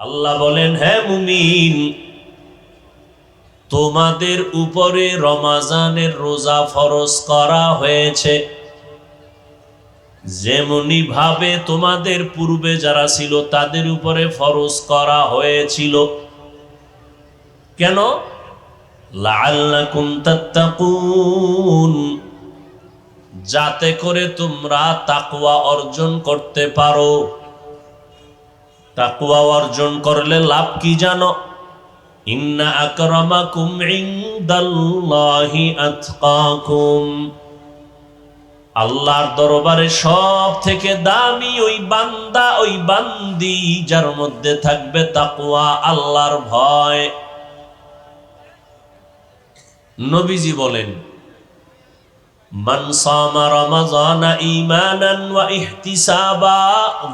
আল্লাহ বলেন, হে মুমিন, তোমাদের উপরে রমাজানের রোজা ফরজ করা হয়েছে, যেমনি ভাবে তোমাদের পূর্বে যারা ছিল তাদের উপরে ফরজ করা হয়েছিল। কেন? লাআল্লাকুম তাত্তাকুন, যাতে করে তোমরা তাকওয়া অর্জন করতে পারো। তাকওয়া অর্জন করলে লাভ কি জানো? ইন্না আকরামাকুম ইনদাল্লাহি আতকাকুম, আল্লাহর দরবারে সব থেকে দামি ওই বান্দা, ওই বান্দি যার মধ্যে থাকবে তাকওয়া, আল্লাহর ভয়। নবীজি বলেন, মান সামা রমাযানা ঈমানান ওয়া ইহতিসাবা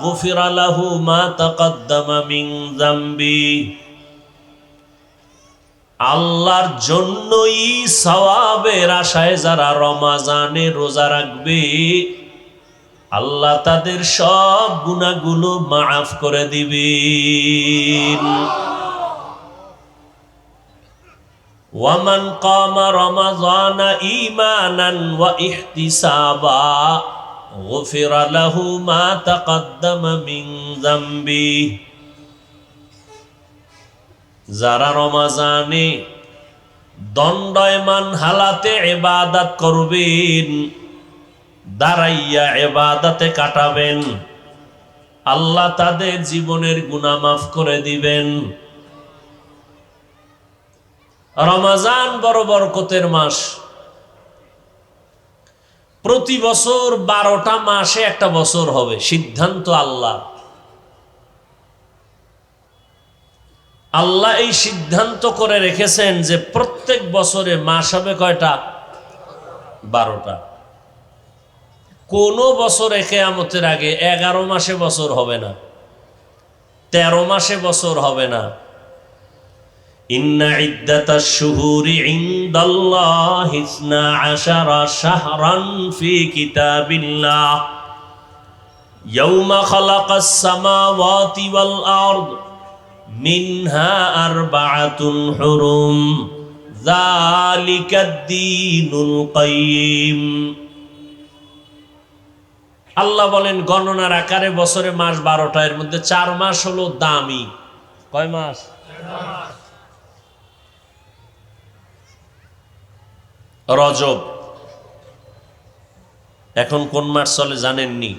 গুফিরা লাহু মা তাকদ্দামা মিন যামবি। আল্লাহর জন্যই সওয়াবের আশায় যারা রমাজানে রোজা রাখবে, আল্লাহ তাদের সব গুনাহগুলো মাফ করে দিবেন। ওয়ামান কামা রমাযানা ঈমানান ওয়া ইহতিসাবা গুফিরা লাহু মা তাকদ্দামা মিন যামবি। যারা রমাজানে দণ্ডায়মান হালাতে ইবাদত করবেন, দাঁড়াইয়া ইবাদতে কাটাবেন, আল্লাহ তাদের জীবনের গুনাহ মাফ করে দিবেন। রমাজান বড় বরকতের মাস। প্রতি বছর 12টা মাসে একটা বছর হবে, সিদ্ধান্ত আল্লাহ। আল্লাহ এই সিদ্ধান্ত করে রেখেছেন যে প্রত্যেক বছরে মাস হবে কয়টা? 12টা। কোন বছরে কিয়ামতের আগে 11 মাসে বছর হবে না, 13 মাসে বছর হবে না। ইন্না ইদ্দাতাশ শুহুরি ইনদাল্লাহি 12 শাহরান ফি কিতাবিল্লাহ ইয়াওমা খালাকাস সামাওয়াতি ওয়াল আরদ মিনহা আরবাআতুন হুরুম যালিকাদ-দীনুল কাইয়্যিম। আল্লাহ বলেন, গণনার আকারে বছরে মাস 12টা, এর মধ্যে 4 মাস হলো দামি। কয় মাস? রজব। এখন কোন মাস চলে জানেননি?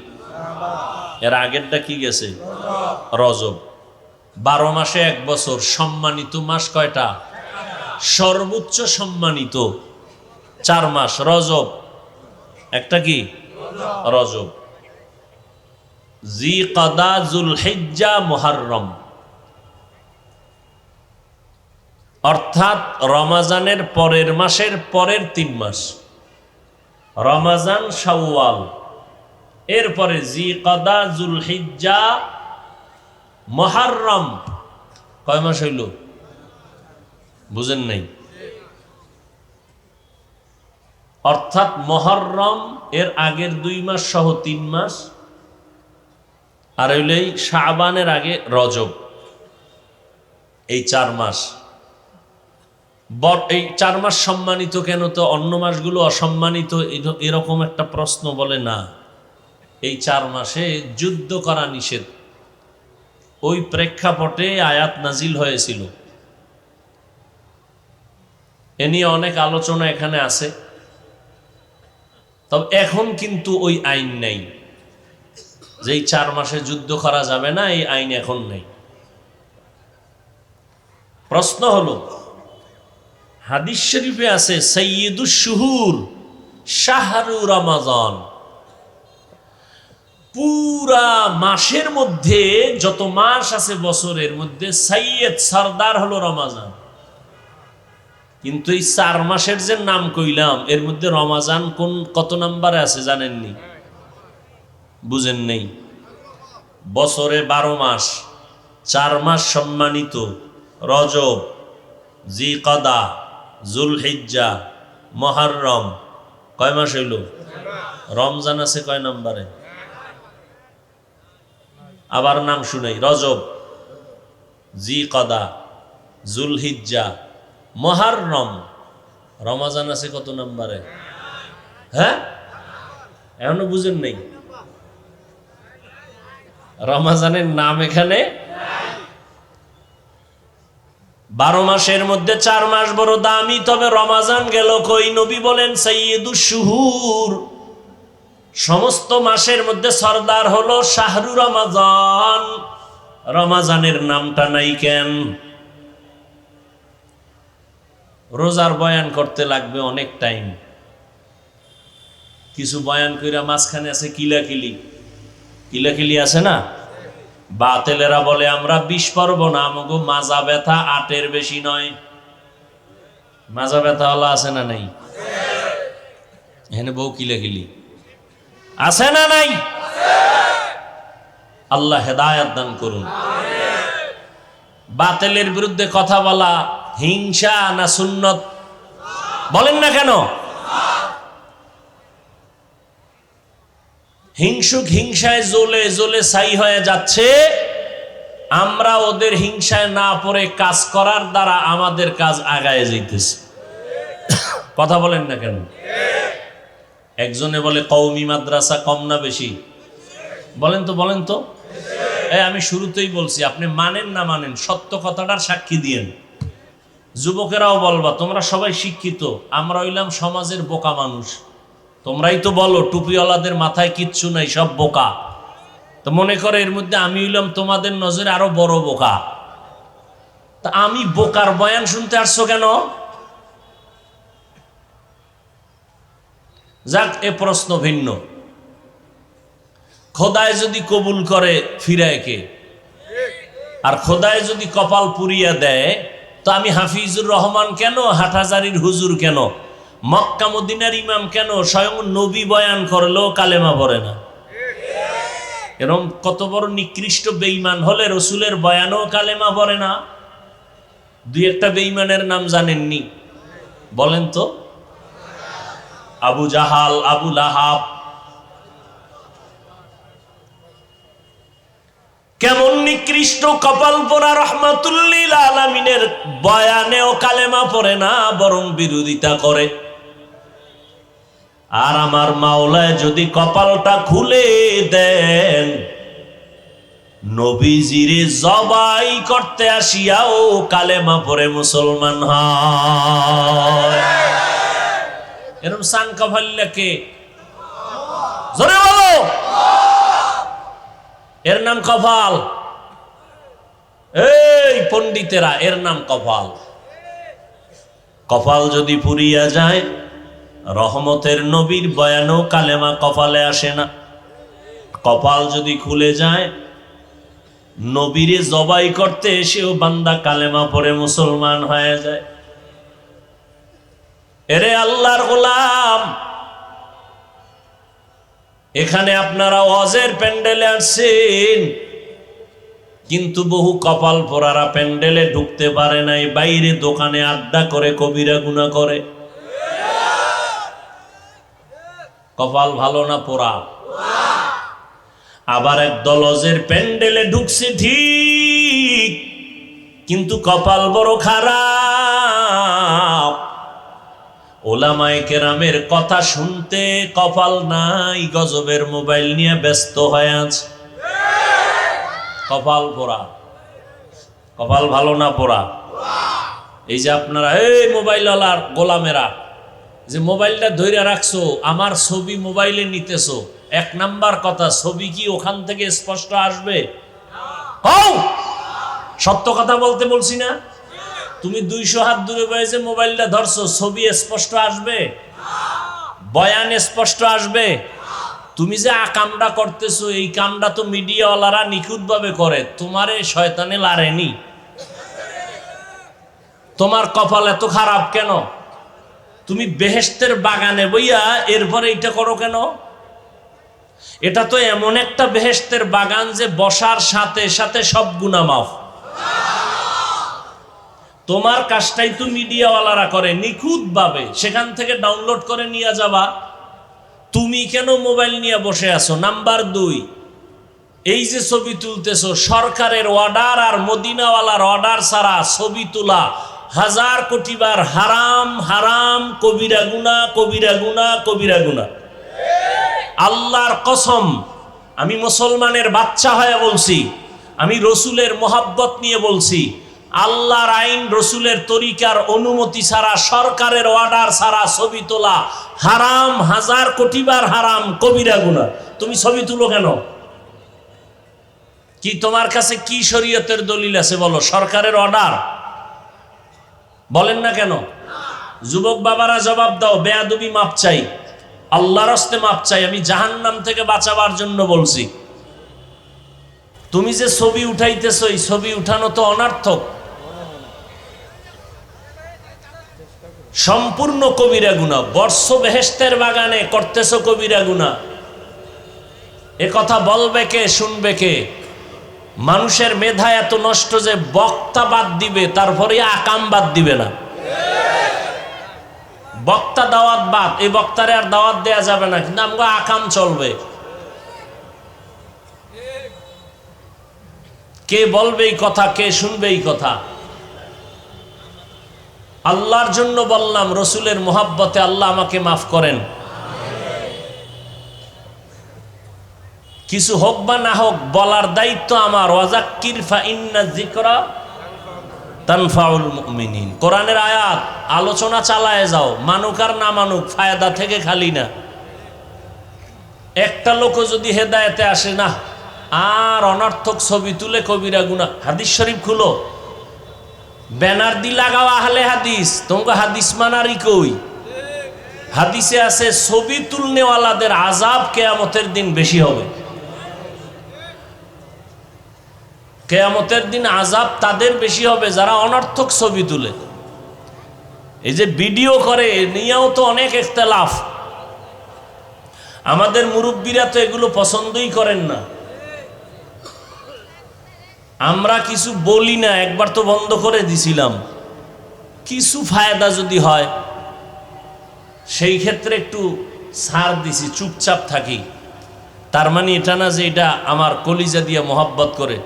এর আগেরটা কি গেছে? রজব। 12 মাসে এক বছর। সম্মানিত মাস কয়টা? সর্বোচ্চ সম্মানিত 4 মাস। রজব একটা কি? রজব, জিকাদা, যুলহিজ্জা, মুহররম। অর্থাৎ রমাজানের পরের মাসের পরের 3 মাস। রমাজান, শাওয়াল, এরপরে জিকাদা, যুলহিজ্জা, মুহররম। কয় মাস হইল? বুঝেন নাই? অর্থাৎ মুহররম এর আগের 2 মাস সহ 3 মাস, আর হইলেই শাবানের আগে রজব। এই 4 মাস। এই 4 মাস সম্মানিত কেন, তো অন্য মাসগুলো অসম্মানিত, এরকম একটা প্রশ্ন বলে না। এই 4 মাসে যুদ্ধ করা নিষেধ। ওই প্রেক্ষাপটে আয়াত নাজিল হয়েছিল। এ নিয়ে অনেক আলোচনা এখানে আছে। তবে এখন কিন্তু ওই আইন নেই যে এই 4 মাসে যুদ্ধ করা যাবে না, এই আইন এখন নেই। প্রশ্ন হলো, হাদিস শরীফে আছে সাইয়্যিদুশ শুহুর শাহরু রমাজান। পুরা মাসের মধ্যে যত মাস আছে বছরের মধ্যে, সাইয়্যিদ, সরদার হলো রমাজান। কিন্তু এই 4 মাসের যে নাম কইলাম, এর মধ্যে রমাজান কত নম্বরে আছে জানেননি? বুঝেন নেই? বছরে 12 মাস, 4 মাস সম্মানিত, রজব, জিকাদা, যুলহিজ্জা, মুহররম। কয় মাস হইল? রমজান আছে কয় নম্বরে? আবার নাম শুনাই, রজব, জিকদা, জুলহিজ্জা, মুহররম, রমজান আছে কত নম্বরে? হ্যাঁ, এখনো বুঝেন নাই? রমজানের নাম এখানে 12 মাসের মধ্যে 4 মাস বড় দামি, তবে রমজান গেল কই? নবী বলেন সাইয়্যিদুশ শুহুর, সমস্ত মাসের মধ্যে সরদার হলো শাহরু রমাজান। রমজানের নামটা নাই কেন? রোজার বয়ান করতে লাগবে অনেক টাইম, কিছু বয়ান কইরা মাঝখানে আছে কিলাকিলি, কিলাকিলি আছে না? বাতেলেরা বলে আমরা 20 পারবো না, আমাগো মাজা ব্যথা 8-এর বেশি নয়। মাজা ব্যথা হলো আছে না নাই? এখানে বউ কিলাকিলি আছে না নাই? আল্লাহ হেদায়েত দান করুন। বাতিলের বিরুদ্ধে কথা বলা হিংসা না সুন্নত? বলেন না কেন? হিংসুক হিংসায় জ্বলে জ্বলে ছাই হয়ে যাচ্ছে। আমরা ওদের হিংসায় না পড়ে কাজ করার দ্বারা আমাদের কাজ আগায় যাইতেছে। কথা বলেন না কেন? একজনে বলে কওমি মাদ্রাসা কম না বেশি? বলেন তো, বলেন তো। আমি শুরুতেই বলছি, আপনি মানেন না মানেন, সত্য কথাটার সাক্ষী দিয়েন। যুবকেরাও বলবা তোমরা সবাই শিক্ষিত, আমরা হইলাম সমাজের বোকা মানুষ। তোমরাই তো বলো টুপিওয়ালাদের মাথায় কিচ্ছু নাই, সব বোকা। তো মনে করে এর মধ্যে আমি হইলাম তোমাদের নজরে আরো বড় বোকা। তা আমি বোকার বয়ান শুনতে আসছো কেন? যাক, এ প্রশ্ন ভিন্ন। খোদায় যদি কবুল করে ফিরায় কে? আর খোদায় যদি কপাল পুরিয়া দেয়, তো আমি হাফিজুর রহমান কেন, হাটহাজারির হুজুর কেন, মক্কা মদিনার ইমাম কেন, স্বয়ং নবী বয়ান করলেও কালেমা পড়ে না? এরকম কত বড় নিকৃষ্ট বেঈমান হলে রসুলের বয়ানও কালেমা পড়ে না? দুই একটা বেঈমানের নাম জানেননি? বলেন তো। আবু জাহাল, আবু লাহাব। কেমন নিকৃষ্ট কপাল পোড়া, রহমাতুল্লিল আলামিনের বয়ানেও কালেমা পড়ে না, বরং বিরোধিতা করে। আর আমার মাওলায় যদি কপালটা খুলে দেন, নবীজিরে জবাই করতে আসিয়াও কালেমা পড়ে মুসলমান হয়। এরকম সান কপাল্লাকে জোরে বলো, এর নাম কপাল। এই পণ্ডিতেরা, এর নাম কপাল। কপাল যদি পুরিয়া যায়, রহমতের নবীর বয়ানও কালেমা কপালে আসে না। কপাল যদি খুলে যায়, নবীরে জবাই করতে এসেও বান্দা কালেমা পড়ে মুসলমান হয়ে যায়। এরে আল্লাহর গোলাম, এখানে আপনারা ওয়াজের প্যান্ডেলে আসছেন, কিন্তু বহু কপাল পোড়ারা প্যান্ডেলে ঢুকতে পারে নাই, বাইরে দোকানে আড্ডা করে কবিরা গুনাহ করে। কপাল ভালো না পোড়া? আবার একদল ওয়াজের প্যান্ডেলে ঢুকছে ঠিক, কিন্তু কপাল বড় খারাপ। ওলামায়ে কেরামের কথা শুনতে কপাল নাই, গজবের মোবাইল নিয়ে ব্যস্ত হয়ে আছে। কপাল পোড়া। কপাল ভালো না পোড়া? এই যে আপনারা এই মোবাইলওয়ালার গোলামেরা যে মোবাইলটা ধরে রাখছো, আমার ছবি মোবাইলে নিতেছো, 1 নাম্বার কথা, ছবি কি ওখান থেকে স্পষ্ট আসবে? সত্য কথা বলতে বলছি না? তুমি 200 হাত দূরে বসে মোবাইলটা ধরছো, ছবি স্পষ্ট আসবে? বয়ান স্পষ্ট আসবে? তুমি যে কামটা করতেছো, এই কামটা তো মিডিয়াওয়ালারা নিখুঁতভাবে করে, তোমারে শয়তানে লারেনি। তোমার কপাল এত খারাপ কেন? তুমি বেহেশতের বাগানে বইয়া এরপরে এটা করো কেন? এটা তো এমন একটা বেহেশতের বাগান যে বসার সাথে সাথে সব গুনাহ মাফ। তোমার কাজটাই তো মিডিয়াওয়ালারা করে নিখুঁতভাবে, সেখান থেকে ডাউনলোড করে নিয়ে যাবা। তুমি কেন মোবাইল নিয়ে বসে আছো? নাম্বার 2, এই যে ছবি তুলতেছো, সরকারের অর্ডার আর মদিনাওয়ালার অর্ডার ছাড়া ছবি তোলা 1000 কোটি বার হারাম, হারাম, কবিরা গুনাহ, কবিরা গুনাহ, কবিরা গুনাহ। আল্লাহর কসম, আমি মুসলমানের বাচ্চা হয়ে বলছি, আমি রসুলের মোহাব্বত নিয়ে বলছি, আল্লাহর আইন রসুলের তরিকার অনুমতি ছাড়া, সরকারের অর্ডার ছাড়া ছবি তোলা হারাম, 1000 কোটি বার হারাম, কবিরা গুনাহ। তুমি ছবি তুলো কেন? কি তোমার কাছে কি শরীয়তের দলিল আছে বলো? সরকারের অর্ডার বলেন না কেন? যুবক বাবারা জবাব দাও, বেয়াদবি মাপ চাই, আল্লাহর হস্তে মাপ চাই, আমি জাহান্নাম থেকে বাঁচাবার জন্য বলছি। তুমি যে ছবি উঠাইতেছো, এই ছবি উঠানো তো অনর্থক, সম্পূর্ণ কবিরা গুনাহ। বর্ষ বেহেশতের বাগানে করতেছো কবিরা গুনাহ। এ কথা বলবে কে, শুনবে কে? মানুষের মেধা এত নষ্ট যে বক্তা বাদ দিবে, তারপরে আকাম বাদ দিবে না। বক্তা দাওয়াত বাদ, এই বক্তারে আর দাওয়াত দেয়া যাবে না, কিন্তু আমগো আকাম চলবে। কে বলবে এই কথা, কে শুনবে এই কথা? আল্লাহর জন্য বললাম, রসুলের মোহাব্বতে আল্লাহ আমাকে মাফ করেন। কিছু হোক বা না হোক, বলার দায়িত্ব আমার। ওয়াজাক্কির ফাইন্না যিকরা তানফাউল মুমিনিন। কোরআনের আয়াত, আলোচনা চালায় যাও, মানুক আর না মানুক, ফায়দা থেকে খালি না। একটা লোক যদি হেদায়েতে আসে না, আর অনর্থক ছবি তুলে কবিরা গুনাহ। হাদিস শরীফ খুলো, ব্যানার দি লাগাও আহলে হাদিস, তোমাকে হাদিস মানারই কই? হাদিসে আছে ছবি তুলনেওয়ালাদের আযাব কিয়ামতের দিন বেশি হবে। কিয়ামতের দিন আযাব তাদের বেশি হবে যারা অনর্থক ছবি তুলে। এই যে ভিডিও করে, নিয়েও তো অনেক ইখতিলাফ। আমাদের মুরব্বীরা তো এগুলো পছন্দই করেন না। আমরা কিছু বলি না, একবার তো বন্ধ করে দিছিলাম। কিছু ফায়দা যদি হয় সেই ক্ষেত্রে একটু ছাড় দিছি, চুপচাপ থাকি। তার মানে এটা না যে এটা আমার কলিজা দিয়ে মোহাব্বত করে।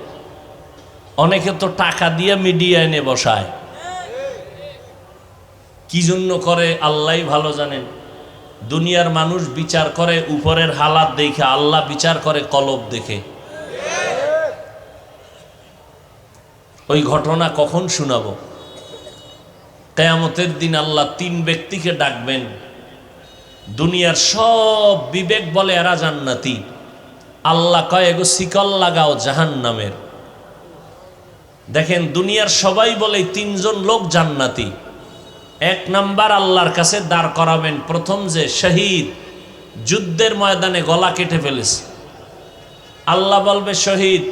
অনেকে তো টাকা দিয়ে মিডিয়া এনে বসায়, কি জন্য করে আল্লাহই ভালো জানেন। দুনিয়ার মানুষ বিচার করে উপরের হালাত দেখে, আল্লাহ বিচার করে কলব দেখে। ওই ঘটনা কখন শোনাবো? কিয়ামতের দিন আল্লাহ 3 ব্যক্তিকে ডাকবেন। দুনিয়ার সব বিবেক বলে এরা জান্নাতি, আল্লাহ কয় এগো শিকল লাগাও জাহান্নামের। দেখেন, দুনিয়ার সবাই বলে 3 জন লোক জান্নাতি। 1 নাম্বার আল্লাহর কাছে দাঁড় করাবেন প্রথম যে শহীদ, যুদ্ধের ময়দানে গলা কেটে ফেলেছে। আল্লাহ বলবে, শহীদ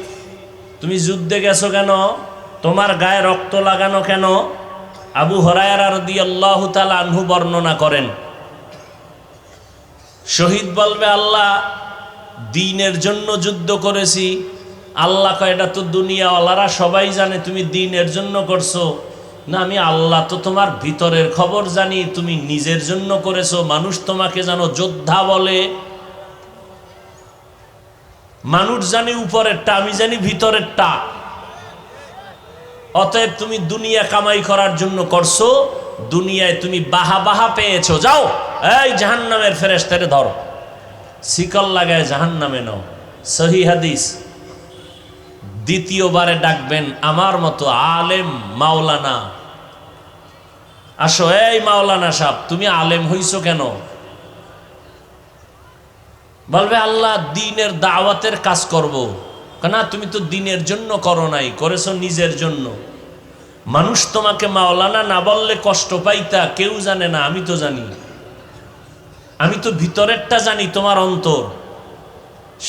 তুমি যুদ্ধে গেছো কেন? তোমার গায়ে রক্ত লাগানো কেন? আবু হুরায়রা রাদিয়াল্লাহু তাআলা আনহু বর্ণনা করেন, শহীদ বলবে, আল্লাহ দ্বীনের জন্য যুদ্ধ করেছি। আল্লাহ কয়, এটা তো দুনিয়াওয়ালারা সবাই জানে তুমি দ্বীনের জন্য করছো। না, আমি আল্লাহ তো তোমার ভিতরের খবর জানি, তুমি নিজের জন্য করেছো। মানুষ তোমাকে জানো যোদ্ধা বলে, মানুষ জানি উপরেরটা, আমি জানি ভিতরেরটা। অতএব তুমি দুনিয়া কামাই করার জন্য করছো, দুনিয়ায় তুমি বাহা বাহা পেয়েছো। যাও, এই জাহান্নামের ফেরেশতারে ধরো, শিকল লাগায় জাহান্নামে নাও। সহিহ হাদিস। দ্বিতীয়বারে ডাকবেন আমার মতো আলেম মাওলানা, আসো। এই মাওলানা সাহেব, তুমি আলেম হইছো কেন? বলবে, আল্লাহ দ্বীনের দাওয়াতের কাজ করব। না, তুমি তো দ্বীনের জন্য করো নাই, করেছো নিজের জন্য। মানুষ তোমাকে মাওলানা না বললে কষ্ট পাইতা, কেউ জানে না, আমি তো জানি। আমি তো ভিতরেরটা জানি, তোমার অন্তর।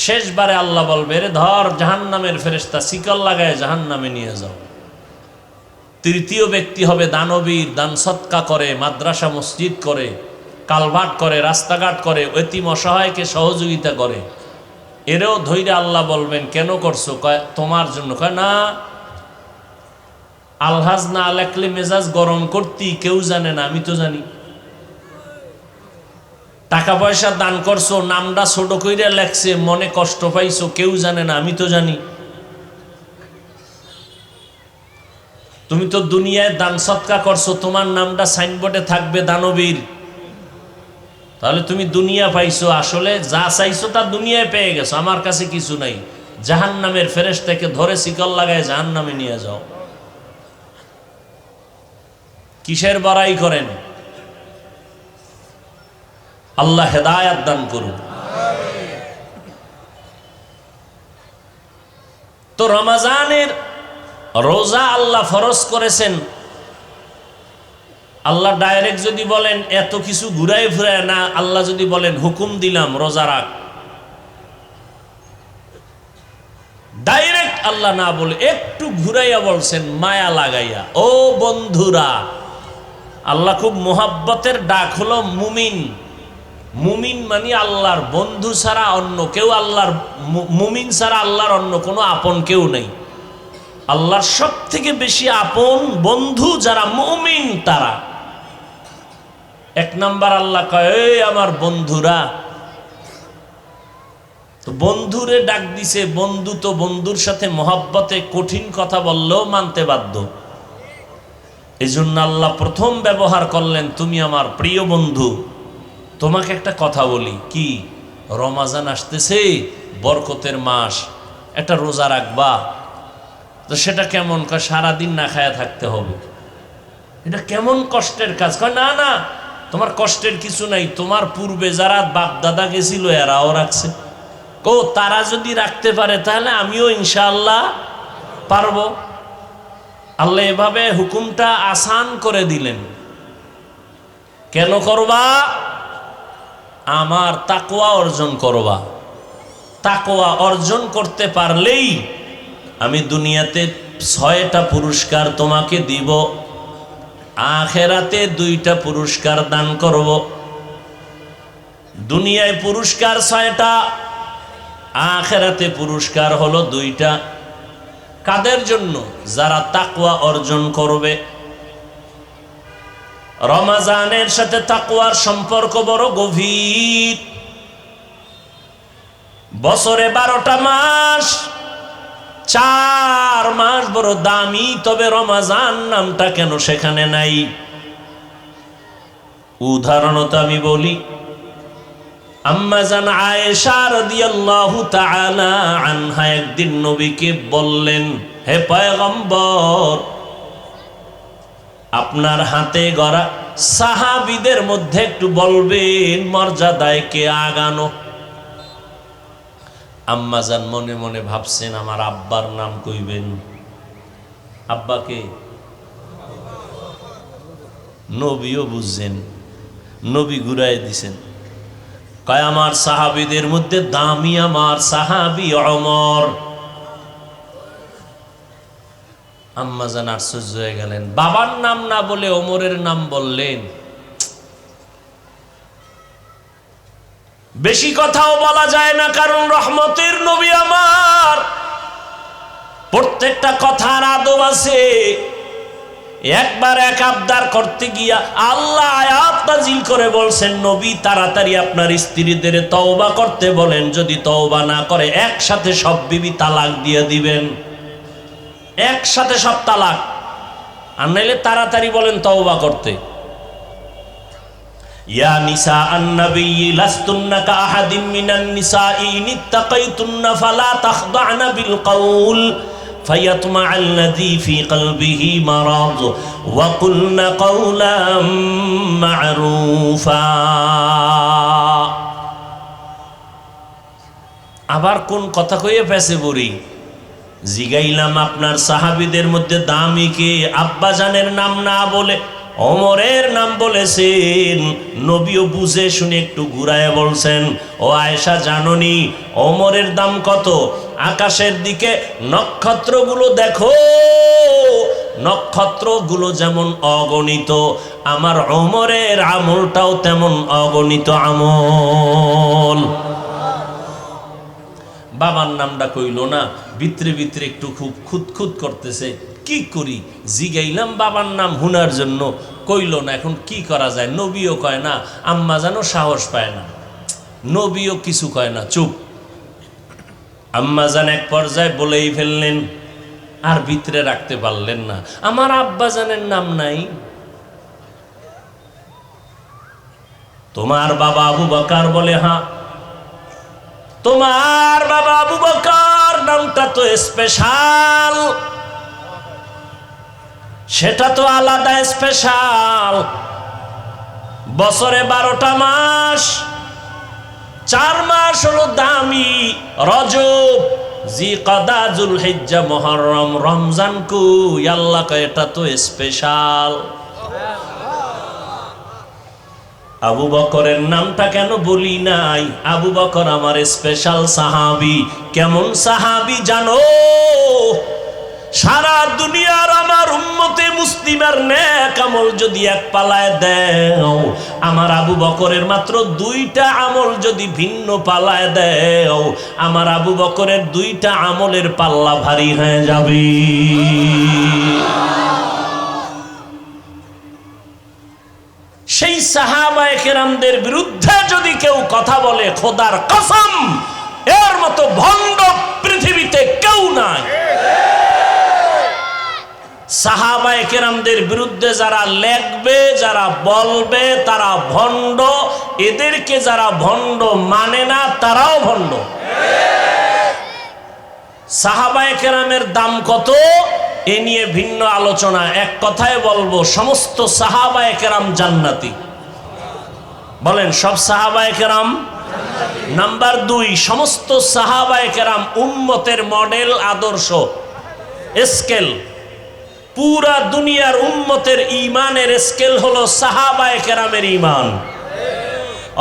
শেষবারে আল্লাহ বলবে, রে ধর জাহান্নামের ফেরেশতা, শিকল লাগায় জাহান্নামে নিয়ে যাও। তৃতীয় ব্যক্তি হবে দানবীর, দান সৎকা করে, মাদ্রাসা মসজিদ করে, কালভার্ট করে, রাস্তাঘাট করে, এতিম অসহায়কে সহযোগিতা করে। এরও ধৈর্য আল্লাহ বলবেন, কেন করছো? কয় তোমার জন্য। কয় না, আলহাজ না লেখলে মেজাজ গরম করতি, কেউ জানে না, আমি তো জানি। টাকা পয়সা দান করছো, নামটা ছোট কইরা লেখছে, মনে কষ্ট পাইছো, কেউ জানে না, আমি তো জানি। তুমি তো দুনিয়ায় দান সৎকা করছো, তোমার নামটা সাইনবোর্ডে থাকবে দানবীর, তাহলে তুমি দুনিয়া পাইছো। আসলে যা চাইছো তা দুনিয়ায় পেয়ে গেছো, আমার কাছে কিছু নাই। জাহান্নামের ফেরেশতাকে ধরে শিকল লাগায় জাহান্নামে নিয়ে যাও। কিসের বড়াই করেন? আল্লাহ হেদায়াত দান করুন। তো রমজানের রোজা আল্লাহ ফরজ করেছেন। আল্লাহ ডাইরেক্ট যদি বলেন এত কিছু ঘুরাই ফিরায় না, আল্লাহ যদি বলেন হুকুম দিলাম রোজা রাখ, ডাইরেক্ট আল্লাহ না বলে একটু ঘুরাইয়া বলছেন মায়া লাগাইয়া, ও বন্ধুরা। আল্লাহ খুব মোহাব্বতের ডাক হলো মুমিন। মুমিন মানে আল্লাহর বন্ধু ছাড়া অন্য কেউ, আল্লাহর মুমিন ছাড়া আল্লাহর অন্য কোনো আপন কেউ নেই। আল্লাহর সব থেকে বেশি আপন বন্ধু যারা মুমিন তারা। এক নাম্বার আল্লাহ কয়, এই আমার বন্ধুরা। তো বন্ধুরে ডাক দিছে, বন্ধু তো বন্ধুর সাথে মহব্বতে কঠিন কথা বললেও মানতে বাধ্য। এই জন্য আল্লাহ প্রথম ব্যবহার করলেন, তুমি আমার প্রিয় বন্ধু। তোমাকে একটা কথা বলি, কি? রমাজান আসতেছে, বরকতের মাস, একটা রোজা রাখবা। তো সেটা কেমন? কয় সারাদিন না খায়া থাকতে হবে। এটা কেমন কষ্টের কাজ? কয় না না, তোমার কষ্টের কিছু নাই, তোমার পূর্বে যারা বাপ দাদা গেছিল এরাও রাখছে। ও তারা যদি রাখতে পারে তাহলে আমিও ইনশাআল্লাহ পারবো। আল্লাহ এভাবে হুকুমটা আসান করে দিলেন। কেন করবা? আমার তাকওয়া অর্জন করবা। তাকওয়া অর্জন করতে পারলেই আমি দুনিয়াতে 6টা পুরস্কার তোমাকে দিব, আখিরাতে 2টা পুরস্কার দান করব। দুনিয়ায় পুরস্কার 6টা, আখিরাতে পুরস্কার হলো 2টা। কাদের জন্য? যারা তাকওয়া অর্জন করবে। রমজানের সাথে তাকওয়ার সম্পর্ক বড় গভীর। বছরে 12টা মাস, 4 মাস বড় দামি, তবে রমজান নামটা কেন সেখানে নাই? উদাহরণত আমি বলি, আম্মা জান আয়েশা রাদিয়াল্লাহু তাআলা আনহা একদিন নবীকে বললেন, হে পয়গম্বর, আপনার হাতে গড়া সাহাবীদের মধ্যে একটু বলবেন মর্যাদায় কে আগানো। আম্মা জান মনে মনে ভাবছেন আমার আব্বার নাম কইবেন। আব্বাকে নবীও বুঝছেন, নবী ঘুরাই দিছেন। কয় আমার সাহাবীদের মধ্যে দামি আমার সাহাবী ওমর। আম্মা জান আশ্চর্য হয়ে গেলেন, বাবার নাম না বলে ওমরের নাম বললেন। বেশি কথাও বলা যায় না, কারণ রহমতের নবী আমার, প্রত্যেকটা কথার আদব আছে। একবার এক আবদার করতে গিয়া আল্লাহ আয়াত নাযিল করে বলছেন, নবী তাড়াতাড়ি আপনার স্ত্রীদের তওবা করতে বলেন, যদি তওবা না করে একসাথে সব বিবি তালাক দিয়ে দিবেন। একসাথে সব তালাক, আর নাইলে তাড়াতাড়ি বলেন তওবা করতে। ইয়া নিসা আন-নবী লাস্তুন্না কাআহাদিম মিনান নিসাই ইনিত্তাকাইতুন্না ফালা তাখদা'না বিল কাউল فيطمع الذي في قلبه مرض وقلن قولا معروفا। আবার কোন কথা কইয়ে ফেসে পড়ি। জিগাইলাম আপনার সাহাবীদের মধ্যে দামি কে? আব্বাজানের নাম না বলে ওমরের নাম বলেছেন। নবীও বুঝে শুনে একটু ঘুরায় বলছেন, ও আয়েশা জাননি ওমরের দাম কত? আকাশের দিকে নক্ষত্রগুলো দেখো, নক্ষত্রগুলো যেমন অগণিত, আমার ওমরের আমলটাও তেমন অগণিত আমল। বাবার নামটা কইল না, ভিতরে ভিতরে একটু খুব খুঁতখুত করতেছে। কি করি? জিগাইলাম বাবার নাম হুনার জন্য, কইল না, এখন কি করা যায়? নবীও কয় না, আম্মা জানো সাহস পায় না, নবীও কিছু কয় না, চুপ। আম্মা জান এক পর্যায়ে বলেই ফেললেন, আর ভিতরে রাখতে পারলেন না, আমার আব্বা জানের নাম নাই? তোমার বাবা আবু বকর? বলে হ্যাঁ। তোমার বাবা আবু বকর নামটা তো স্পেশাল, সেটা তো আলাদা স্পেশাল। বছরে 12টা মাস, 4 মাস হলো দামি, রজব, জিকাদা, যুলহিজ্জা, মুহররম, রমজান কই? আল্লাহ কয় এটা তো স্পেশাল। আবু বকরের নামটা কেন বলি নাই? আবু বকর আমার স্পেশাল সাহাবী। কেমন সাহাবী জানো? সারা দুনিয়ার আমার উম্মতে মুসলিমের নেক আমল যদি এক পালায় দেও, আমার আবু বকরের মাত্র 2টা আমল যদি ভিন্ন পালায় দেও, আমার আবু বকরের 2টা আমলের পাল্লা ভারী হয়ে যাবে। সেই সাহাবায়ে কেরামদের বিরুদ্ধে যদি কেউ কথা বলে, খোদার কসম এর মতো ভণ্ড পৃথিবীতে কেউ নাই। সাহাবায়ে কেরামদের বিরুদ্ধে যারা লেখবে, যারা বলবে, তারা ভণ্ড। এদেরকে যারা ভণ্ড মানে না, তারাও ভণ্ড। সাহাবায়ে কেরামের দাম কত এ নিয়ে ভিন্ন আলোচনা। এক কথায় বলবো, সমস্ত সাহাবায়ে কেরাম জান্নাতি। বলেন সব সাহাবায়ে কেরাম? নাম্বার 2, সমস্ত সাহাবায়ে কেরাম উম্মতের মডেল, আদর্শ, স্কেল। পুরা দুনিয়ার উম্মতের ঈমানের স্কেল হলো সাহাবায়ে কেরামের ঈমান।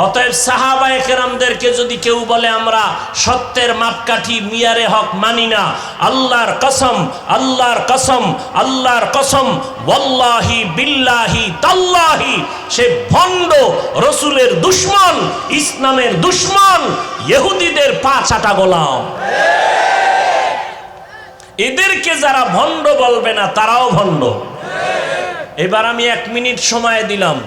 অতএব সাহাবায়ে কেরামদেরকে যদি কেউ বলে আমরা সত্যের মাপকাঠি, মিয়ারে হক মানি না, আল্লাহর কসম, আল্লাহর কসম, আল্লাহর কসম, ওয়াল্লাহি বিল্লাহি তাল্লাহি, সে ভণ্ড, রসুলের দুশমন, ইসলামের দুশমন, ইহুদিদের পা চাটা গোলাম। এদেরকে যারা ভণ্ড বলবে না, তারাও ভণ্ড। এবার আমি 1 মিনিট সময় দিলাম,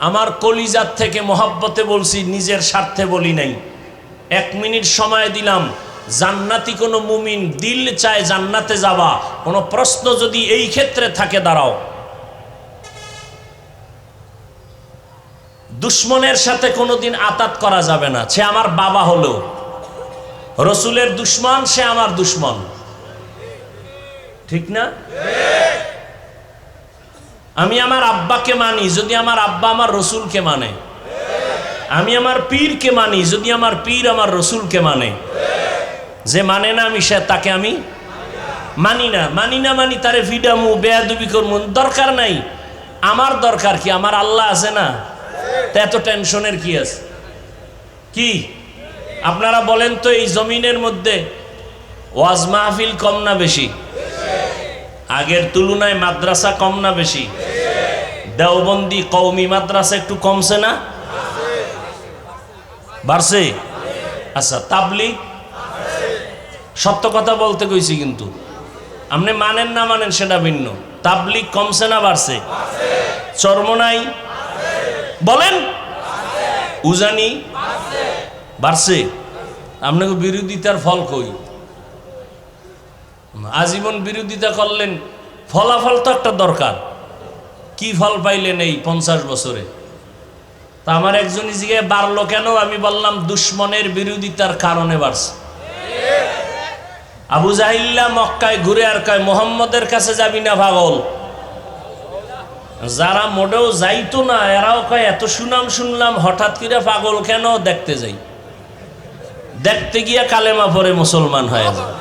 আমার কলিজার থেকে মহব্বতে বলছি, নিজের স্বার্থে বলি নাই। 1 মিনিট সময় দিলাম। জান্নাতি কোনো মুমিন দিল চায় জান্নাতে যাবা, কোনো প্রশ্ন যদি এই ক্ষেত্রে থাকে, দাঁড়াও। দুশ্মনের সাথে কোনোদিন আতাত করা যাবে না। সে আমার বাবা হলো, রসুলের দুশ্মন, সে আমার দুশ্মন, ঠিক না? আমি আমার আব্বাকে মানি যদি আমার আব্বা আমার রসুলকে মানে। আমি আমার পীরকে মানি যদি আমার পীর আমার রসুলকে মানে। যে মানে না আমি, সে তাকে আমি মানি না। মানি তারে ভিডামু, বেয়াদবি করবো, দরকার নাই। আমার দরকার কি? আমার আল্লাহ আছে না, তা এত টেনশনের কি আছে? কি আপনারা বলেন তো, এই জমিনের মধ্যে ওয়াজ মাহফিল কম না বেশি? আগের তুলনায় মাদ্রাসা কম না বেশি? দেওবন্দি কওমি মাদ্রাসা একটু কমছে না, বাড়ছে? আচ্ছা, তাবলীগ? সত্য কথা বলতে কইছি, কিন্তু আপনি মানেন না মানেন সেটা ভিন্ন। তাবলীগ কমছে না বাড়ছে? চরমনাই বলেন, উজানি বাড়ছে? আপনাকে বিরোধিতার ফল কই? আজীবন বিরোধিতা করলেন, ফলাফল তো একটা দরকার। কি ফল পাইলেন এই 50 বছরে? তা আমার একজনই জিজ্ঞাসা, বাড়লো কেন? আমি বললাম দুশ্মনের বিরোধিতার কারণে বাড়ছে। আবু জাহিল্লা মক্কায় ঘুরে আর কয়, মোহাম্মদের কাছে যাবি না পাগল। যারা মোটেও যাইতো না, এরাও কয় এত সুনাম শুনলাম, হঠাৎ করে পাগল কেন? দেখতে যাই। দেখতে গিয়া কালেমা পড়ে মুসলমান হয়ে যায়।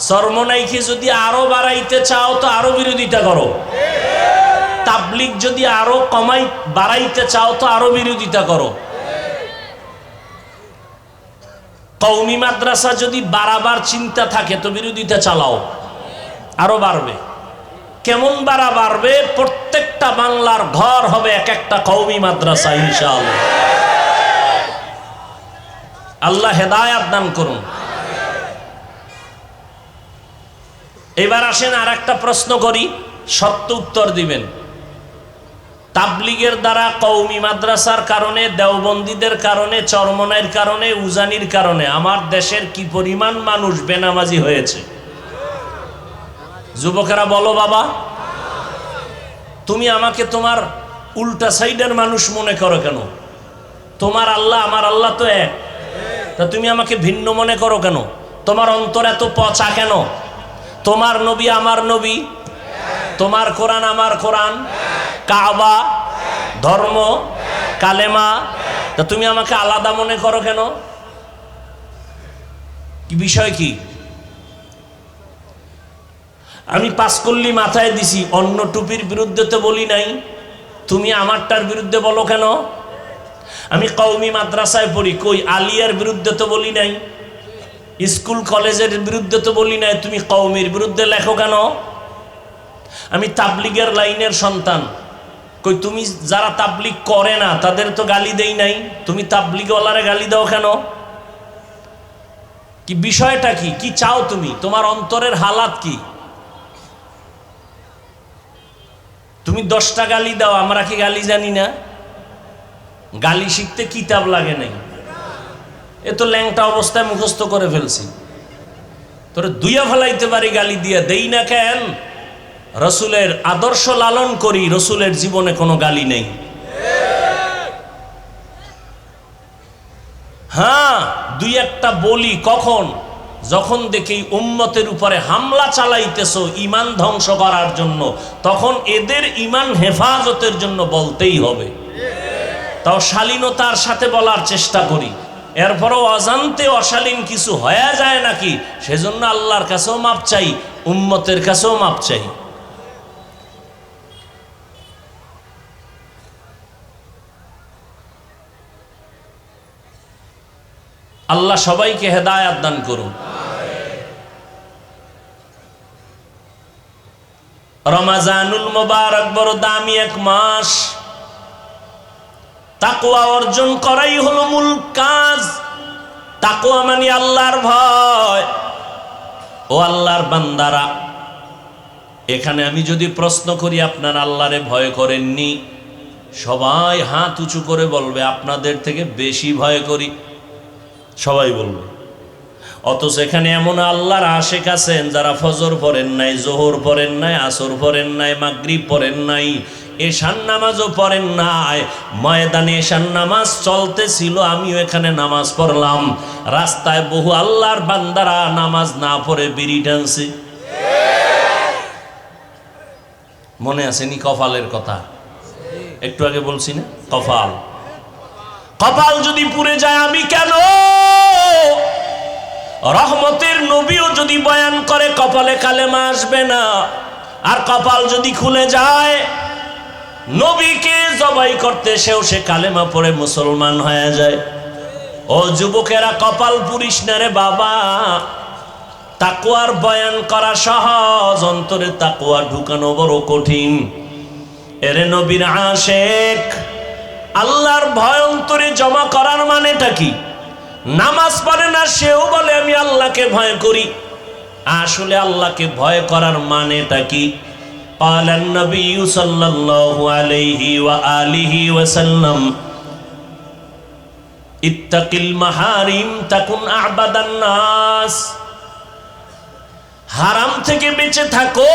চরমনাইকে যদি আরো বাড়াইতে চাও তো আরো বিরোধিতা করো। তাবলীগ যদি আরো বাড়াইতে চাও তো আরো বিরোধিতা করো। কওমি মাদ্রাসা যদি বাড়াবার চিন্তা থাকে তো বিরোধিতা চালাও, আরো বাড়বে। কেমন বাড়বে? প্রত্যেকটা বাংলার ঘর হবে এক একটা কওমি মাদ্রাসা ইনশাআল্লাহ। আল্লাহ হেদায়েত দান করুন। এবার আসেন আর একটা প্রশ্ন করি, সত্য উত্তর দিবেন। তাবলিগের দ্বারা, কওমি মাদ্রাসার কারণে, দেওবন্দীদের কারণে, চরমনাইয়ের কারণে, উজানির কারণে আমার দেশের কি পরিমাণ মানুষ বেনামাজি হয়েছে। যুবকেরা বলো বাবা, তুমি আমাকে তোমার উল্টা সাইডের মানুষ মনে করো কেন? তোমার আল্লাহ আমার আল্লাহ তো এক, তা তুমি আমাকে ভিন্ন মনে করো কেন? তোমার অন্তর এত পচা কেন? তোমার নবী আমার নবী, তোমার কোরআন আমার কোরআন, কাবা, ধর্ম, কালেমা, তা তুমি আমাকে আলাদা মনে করো কেন? কি বিষয় কি? আমি পাঁচকল্লি মাথায় দিছি, অন্য টুপির বিরুদ্ধে তো বলি নাই, তুমি আমারটার বিরুদ্ধে বলো কেন? আমি কওমি মাদ্রাসায় পড়ি, কই আলিয়ার বিরুদ্ধে তো বলি নাই, স্কুল কলেজের বিরুদ্ধে তো বলি নাই, তুমি কওমির বিরুদ্ধে লেখো কেন? আমি তাবলিগের লাইনের সন্তান, কই তুমি যারা তাবলিগ করে না তাদের তো গালি দেই নাই, তুমি তাবলিগওয়ালারে গালি দাও কেন? কি বিষয়টা কি? কি চাও তুমি? তোমার অন্তরের হালাত কি? তুমি 10টা গালি দাও, আমরা কি গালি জানি না? গালি শিখতে কিতাব লাগে নাই, এ তো ল্যাংটা অবস্থায় মুখস্থ করে ফেলছি, তোরে দুইয়া ফেলাইতে পারি, গালি দিয়া দেই না কেন? রসুলের আদর্শ লালন করি, রসুলের জীবনে কোনো গালি নেই। হ্যাঁ, দুই একটা বলি কখন? যখন দেখি উম্মতের উপরে হামলা চালাইতেছো ঈমান ধ্বংস করার জন্য, তখন এদের ঈমান হেফাজতের জন্য বলতেই হবে। তাও শালীনতার সাথে বলার চেষ্টা করি, এরপরও অজান্তে অশালীন কিছু হয়ে যায় নাকি, সেজন্য আল্লাহর কাছেও মাপ চাই, উম্মতের কাছেও মাপ চাই। আল্লাহ সবাইকে হেদায়েত দান করুন। রমাজানুল মুবারক বড় দামি এক মাস, তাকওয়া অর্জন করাই হলো মূল কাজ। তাকওয়া মানে আল্লাহর ভয়। ও আল্লাহর বান্দারা, এখানে আমি যদি প্রশ্ন করি আপনারা আল্লাহরে ভয় করেননি, সবাই হাত উঁচু করে বলবে আপনাদের থেকে বেশি ভয় করি, সবাই বলবে। অথচ এখানে এমন আল্লাহর আশিক আছেন যারা ফজর পড়েন নাই, জোহর পড়েন নাই, আসর পড়েন নাই, মাগরিব পড়েন নাই, এশার নামাজও পড়েন নাই। ময়দানে এশার নামাজ চলতেছিল, আমিও এখানে নামাজ পড়লাম। রাস্তায় বহু আল্লাহর বান্দারা নামাজ না পড়ে বিড়ি টানছে। মনে আসেনি কপালের কথা? একটু আগে বলছি না, কপাল। কপাল যদি পুড়ে যায় আমি কেন? রহমতের নবীও যদি বয়ান করে কপালে কালেমা আসবে না। আর কপাল যদি খুলে যায়, নবীকে জবাই করতে সেও সে কালেমা পড়ে মুসলমান হয়ে যায়। ও যুবকেরা, কপাল পুড়িস না রে বাবা। তাকওয়ার বয়ান করা সহজ, অন্তরে তাকওয়া ঢুকানো বড় কঠিন। এরে নবীর আশিক, আল্লাহর ভয় অন্তরে জমা করার মানেটা কি? নামাজ পড়ে না, সেও বলে আমি আল্লাহকে ভয় করি। আসলে আল্লাহকে ভয় করার মানেটা কি? قال النبي صلى الله عليه وآله وسلم اتق المحارم تكن أعبد الناس। হারাম থেকে বেঁচে থাকো,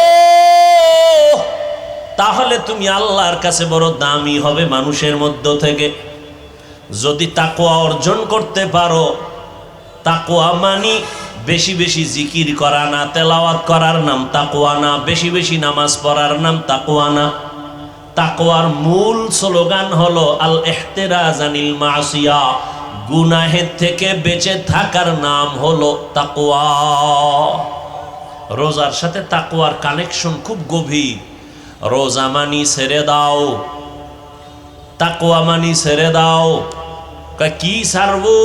তাহলে তুমি আল্লাহর কাছে বড় দামি হবে মানুষের মধ্য থেকে। যদি তাকওয়া অর্জন করতে পারো, তাকওয়া মানি বেশি বেশি জিকির করা না, তেলাওয়াত করার নাম তাকওয়া না, বেশি বেশি নামাজ পড়ার নাম তাকওয়া না। তাকওয়ার মূল স্লোগান হলো আল ইহতিরাজ আনিল মাসিয়া, গুনাহের থেকে বেঁচে থাকার নাম হলো তাকওয়া। রোজার সাথে তাকওয়ার কানেকশন খুব গভীর। রোজা মানি ছেড়ে দাও, তাকওয়া মানি ছেড়ে দাও। কি ছাড়বো?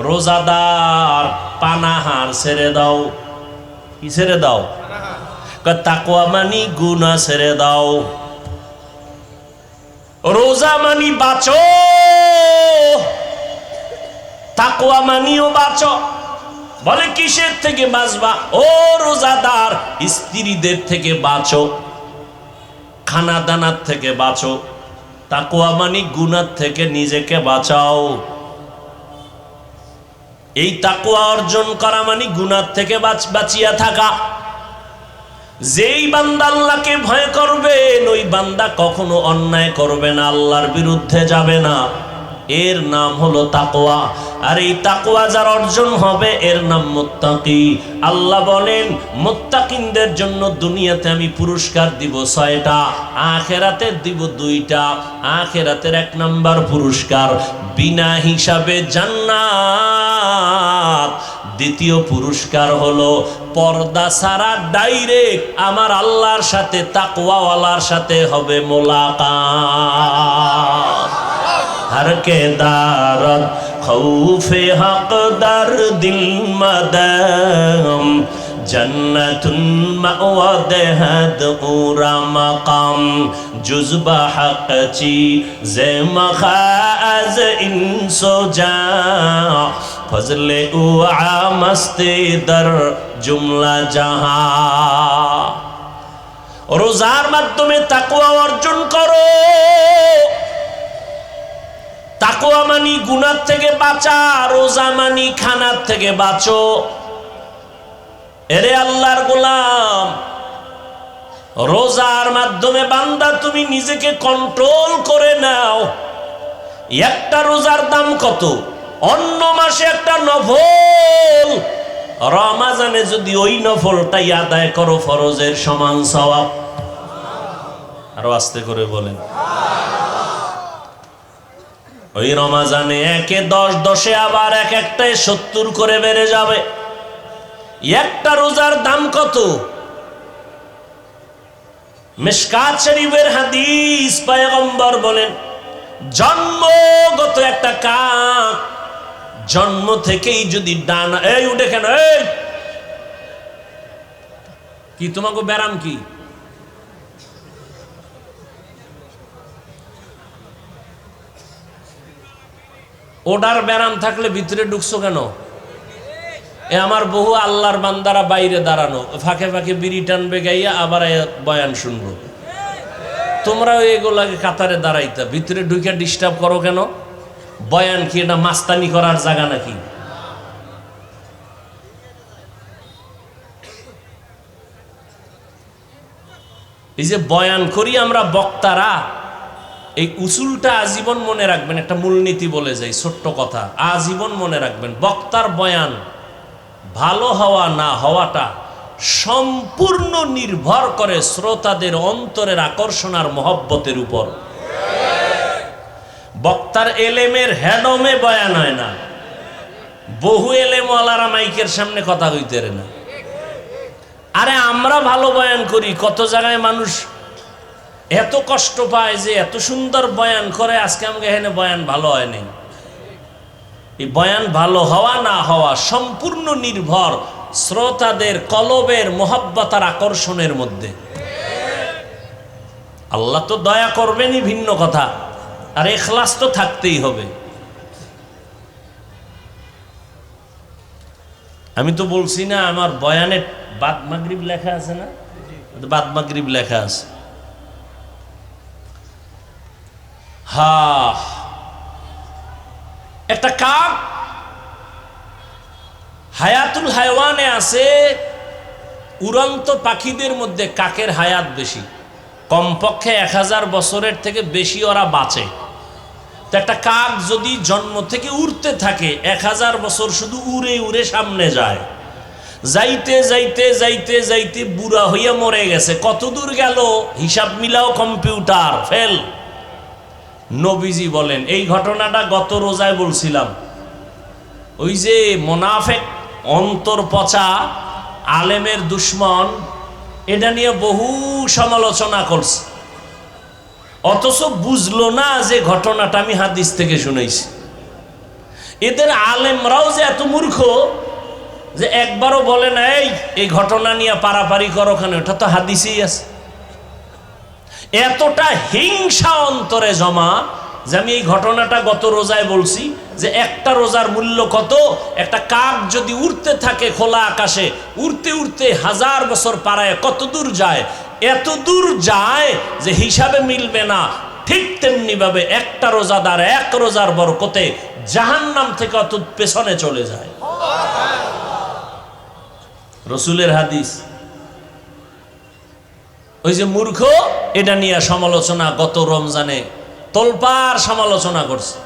রোজাদার পানাহার ছেড়ে দাও। কি ছেড়ে দাও? তাকওয়া মানি গুনাহ ছেড়ে দাও। রোজা মানি বাঁচো, তাকওয়া মানিও বাঁচো। বলে কিসের থেকে বাঁচবা? ও রোজাদার, স্ত্রীদের থেকে বাঁচো, খানা দানার থেকে বাঁচো, তাকওয়া মানে গুনাহ থেকে নিজেকে বাঁচাও। এই তাকওয়া অর্জন করা মানে গুনাহ থেকে বাঁচিয়া থাকা। যেই বান্দা আল্লাহকে ভয় করবে ওই বান্দা কখনো অন্যায় করবে না, আল্লাহর বিরুদ্ধে যাবে না। এর নাম হলো তাকওয়া। আর এই তাকওয়া যার অর্জন হবে এর নাম মুত্তাকি। আল্লাহ বলেন মুত্তাকিনদের জন্য দুনিয়াতে আমি পুরস্কার দিব 6টা, আখিরাতে দিব 2টা। আখিরাতের 1 নাম্বার পুরস্কার বিনা হিসাবে জান্নাত। দ্বিতীয় পুরস্কার হলো পর্দা ছাড়া ডাইরেক্ট আমার আল্লাহর সাথে তাকওয়াওয়ালার সাথে হবে মোলাকাত। हर के दारत खौफे हक़दार दिल मदम जन्नतुन मअवदहद उरा मकाम जुज़बा हक़ची ज़े मखाज़ इंसो जा फज़ले उआ मस्ते दर जुमला जहां। रोज़ार माध्यमे ताकवा अर्जन करो। তাকওয়া মানি গুনাহ থেকে বাঁচা, রোজা মানি খানার থেকে বাঁচো। এরে আল্লাহর গোলাম, রোজার মাধ্যমে বান্দা তুমি নিজেকে কন্ট্রোল করে নাও। একটা রোজার দাম কত? অন্য মাসে একটা নফল, রমাজানে যদি ওই নফলটাই আদায় করো ফরজের সমান সওয়াব। আরো আস্তে করে বলেন। ওই রমাজানে 1-এ 10, 10-এ আবার একটায় 70 করে বেড়ে যাবে। একটা রোজার দাম কত? মিশকাত শরীফের হাদিস, পয়গম্বর বলেন জন্মগত একটা কাক জন্ম থেকেই যদি ডানা, এই উঠে কেন, এই কি তোমাকে ব্যারাম কি? ওডার ব্যারাম থাকলে ভিতরে ঢুকছো কেন? এ আমার বহু আল্লাহর বান্দারা বাইরে দাঁড়ানো, ফাঁকে ফাঁকে বিড়ি টানবে গাইয়া আবার বয়ান শুনবো। তোমরা এগুলাকে কাতারে দাঁড়াইতা, ভিতরে ঢুকে ডিস্টার্ব করো কেন? বয়ান কি এটা মাস্তানি করার জায়গা নাকি? এই যে বয়ান করি আমরা বক্তারা, এই উসুলটা আজীবন মনে রাখবেন। একটা মূলনীতি বলে যাই, ছোট্ট কথা, আজীবন মনে রাখবেন। বক্তার বয়ান ভালো হওয়া না হওয়াটা সম্পূর্ণ নির্ভর করে শ্রোতাদের অন্তরের আকর্ষণ আর মহব্বতের উপর। বক্তার এলেমের হেডমে বয়ান হয় না। বহু এলেমওয়ালারা মাইকের সামনে কথা কইতে না। আরে আমরা ভালো বয়ান করি, কত জায়গায় মানুষ এত কষ্ট পায় যে এত সুন্দর বয়ান করে, আজকে আমাকে এখানে বয়ান ভালো হয়নি। এই বয়ান ভালো হওয়া না হওয়া সম্পূর্ণ নির্ভর শ্রোতাদের কলবের মোহাব্বত আর আকর্ষণের মধ্যে। আল্লাহ তো দয়া করবেনই ভিন্ন কথা, আর ইখলাস তো থাকতেই হবে। আমি তো বলছি না আমার বয়ানে বাদ মাগরিব লেখা আছে না? বাদ মাগরিব লেখা আছে। একটা কাক হায়াতুল হায়ওয়ানে আছে, উড়ন্ত পাখিদের মধ্যে কাকের হায়াত বেশি, কমপক্ষে 1000 বছরের থেকে বেশি ওরা বাঁচে। তো একটা কাক যদি জন্ম থেকে উড়তে থাকে 1000 বছর শুধু উড়ে উড়ে সামনে যায়, যাইতে যাইতে যাইতে যাইতে বুড়া হইয়া মরে গেছে। কত দূর গেল হিসাব মিলাও, কম্পিউটার ফেল। নবীজি বলেন, এই ঘটনাটা গত রোজায় বলছিলাম, ওই যে মোনাফেক অন্তর পচা আলেমের দুশ্মন, এটা নিয়ে বহু সমালোচনা করছে, অথচ বুঝলো না যে ঘটনাটা আমি হাদিস থেকে শুনেছি। এদের আলেমরাও যে এত মূর্খ যে একবারও বলে না এই ঘটনা নিয়ে পারাপারি করো কেন, এটা তো হাদিসেই আছে। এতটা হিংসা অন্তরে জমা যে আমি এই ঘটনাটা গত রোজায় বলছি যে একটা রোজার মূল্য কত। একটা কাক যদি উড়তে থাকে খোলা আকাশে, উড়তে উড়তে 1000 বছর পারায় কত দূর যায়? এত দূর যায় যে হিসাবে মিলবে না। ঠিক তেমনি ভাবে একটা রোজাদার এক রোজার বরকতে জাহান্নাম থেকে অত পেছনে চলে যায়। রসুলের হাদিস। ওই যে মূর্খ, এটা নিয়ে সমালোচনা গত রমজানে তোলপাড় সমালোচনা করছে।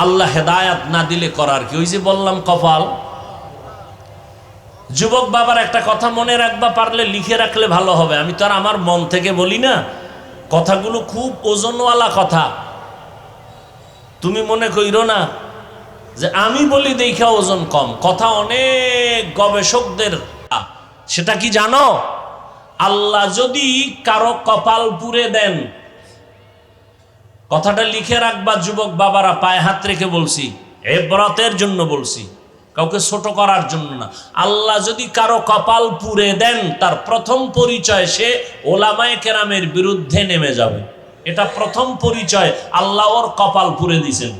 আল্লাহ হেদায়াত না দিলে করার কি? ওই যে বললাম কপাল। যুবক বাবার একটা কথা মনে রাখবা, পারলে লিখে রাখলে ভালো হবে। আমি তো আর আমার মন থেকে বলি না, কথাগুলো খুব ওজনওয়ালা কথা। তুমি মনে কইরো না যে আমি বলি দেখা ওজন কম। কথা অনেক গবেষকদের। সেটা কি জানো? আল্লাহ যদি কারো কপাল পুড়ে দেন, কথাটা লিখে রাখবা যুবক বাবারা, পায়ে হাত রেখে বলছি, ইবরাতের জন্য বলছি, কাউকে ছোট করার জন্য না। আল্লাহ যদি কারো কপাল পুড়ে দেন, তার প্রথম পরিচয় সে ওলামায়ে কেরামের বিরুদ্ধে নেমে যাবে। এটা প্রথম পরিচয়, আল্লাহ ওর কপাল পুড়ে দিয়েছেন।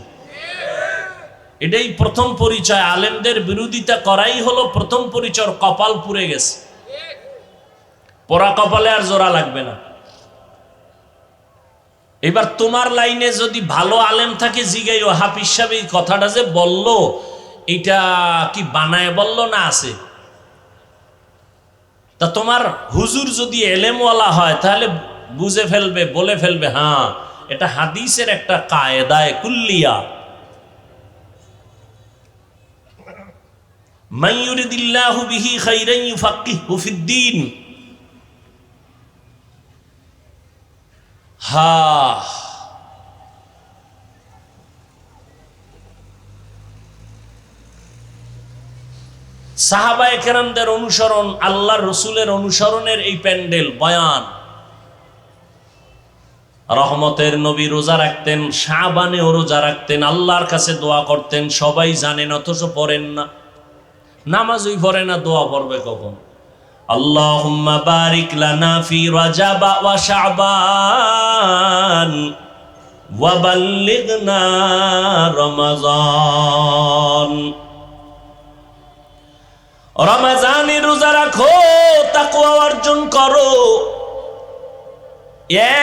এটাই প্রথম পরিচয়। আলেমদের বিরোধিতা করাই হলো প্রথম পরিচয়, কপাল পুড়ে গেছে। পোড়া কপালে আর জোড়া লাগবে না। এবার তোমার লাইনে যদি ভালো আলেম থাকে, জিগাইও হাফিজ সাহেব এই কথাটা যে বলল, এটা কি বানায় বলল না আছে? তা তোমার হুজুর যদি এলেমওয়ালা হয়, তাহলে বুঝে ফেলবে, বলে ফেলবে, হ্যাঁ এটা হাদিসের একটা কায়দায়ে কুল্লিয়া। মান ইউরিদিল্লাহু বিহি খাইরান ইউফাক্কিহু ফিদ্দীন। সাহাবায়ে কেরামদের অনুসরণ, আল্লাহর রসুলের অনুসরণের এই প্যান্ডেল বয়ান। রহমতের নবী রোজা রাখতেন, শাবানেও রোজা রাখতেন, আল্লাহর কাছে দোয়া করতেন। সবাই জানেন, অথচ পড়েন না, নামাজই পড়ে না, দোয়া পড়বে কখন? আল্লাহুম্মা বারিক লানা ফি রাজাব ওয়া শাবান ওয়া বাল্লিগনা রমাজান। রমজানে রোজা রাখো, তাকওয়া অর্জন করো।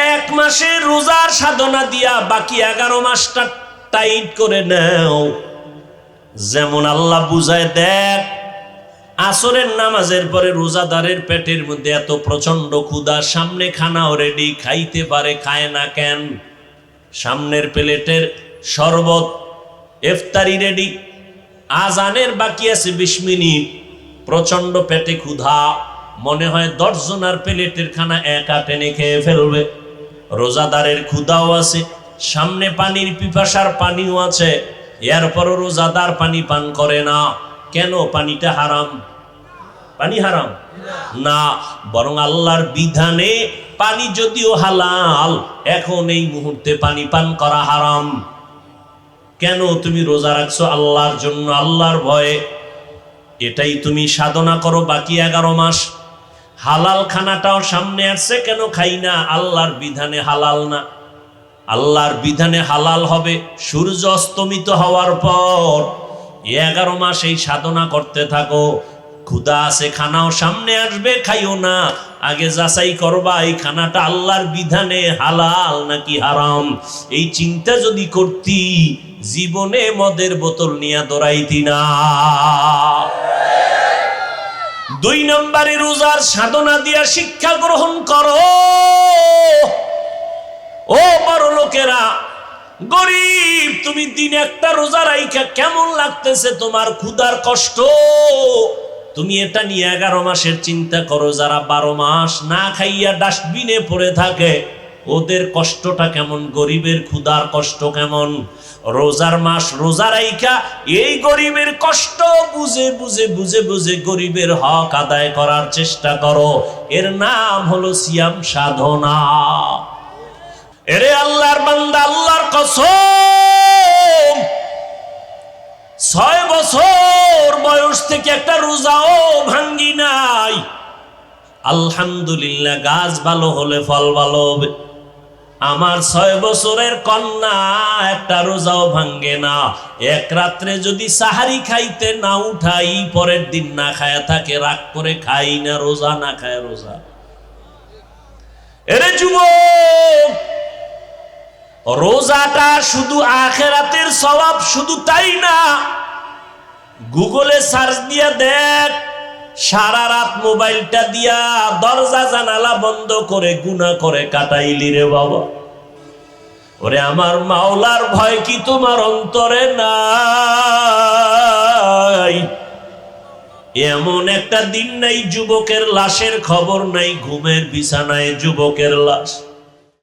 এক মাসে রোজার সাধনা দিয়া বাকি 11 মাসটা টাইট করে নাও। যেমন আল্লাহ বুঝায়, দেখ আসরের নামাজের পরে রোজাদারের পেটের মধ্যে এত প্রচন্ড ক্ষুধা, সামনে খানাও রেডি, খাইতে পারে, খায় না কেন? সামনের প্লেটের শরবত, ইফতারি রেডি, আজানের বাকি আছে 20 মিনিট, প্রচন্ড পেটে ক্ষুধা, মনে হয় 10 জনের প্লেটের খানা একা টেনে খেয়ে ফেলবে। রোজাদারের ক্ষুধাও আছে, সামনে পানির পিপাসার পানিও আছে, এরপরও রোজাদার পানি পান করে না। কেন? পানিটা হারাম। পানি হারাম না, বরং আল্লাহর বিধানে পানি যদিও হালাল, এখন এই মুহূর্তে পানি পান করা হারাম। কেন? তুমি রোজা রাখছো আল্লাহর জন্য, আল্লাহর ভয়ে। এটাই তুমি সাধনা করো বাকি 11 মাস। হালাল খানাটাও সামনে আসছে, কেন খাই না? আল্লাহর বিধানে হালাল না। আল্লাহর বিধানে হালাল হবে সূর্য অস্তমিত হওয়ার পর। 11 মাস এই সাধনা করতে থাকো। ক্ষুধা আছে, খানাও সামনে আসবে, খাইও না। আগে যাচাই করবা এই খানাটা আল্লাহর বিধানে হালাল নাকি হারাম। এই চিন্তা যদি করতি, জীবনে মদের বোতল নিয়ে দৌড়াইতি না। 2 নম্বরে রোজার সাধনা দিয়া শিক্ষা গ্রহণ করো। ও বড় লোকেরা, গরিব, তুমি দিন একটা রোজা রাইখা কেমন লাগতেছে তোমার ক্ষুধার কষ্ট? তুমি এটা নিয়ে 11 মাসের চিন্তা করো। যারা 12 মাস না খাইয়া ডাস্টবিনে পড়ে থাকে, ওদের কষ্টটা কেমন, গরিবের ক্ষুধার কষ্ট কেমন? রোজার মাস রোজা রাইখা এই গরিবের কষ্ট বুঝে বুঝে বুঝে বুঝে গরিবের হক আদায় করার চেষ্টা করো। এর নাম হলো সিয়াম সাধনা। এরে আল্লাহর বান্দা, আল্লাহর কসম, 6 বছর বয়স থেকে একটা রোজাও ভাঙ্গি নাই। আলহামদুলিল্লাহ, গাছ ভালো হলে ফল ভালো হবে। আমার 6 বছরের কন্যা একটা রোজাও ভাঙ্গে না। এক রাত্রে যদি সাহারি খাইতে না উঠাই, পরের দিন না খায়া থাকে, রাগ করে খাই না, রোজা না খায় রোজা। এরে যুবক, রোজাটা শুধু আখিরাতের সওয়াব, শুধু তাই না, গুগলে সার্চ দিয়া দেখ, সারা রাত মোবাইলটা দিয়া দরজা জানালা বন্ধ করে গুনাহ করে কাটাইলি রে বাবা। ওরে আমার মাওলার ভয় কি তোমার অন্তরে নাই? এমন একটা দিন নাই যুবকের লাশের খবর নাই, ঘুমের বিছানায় যুবকের লাশ।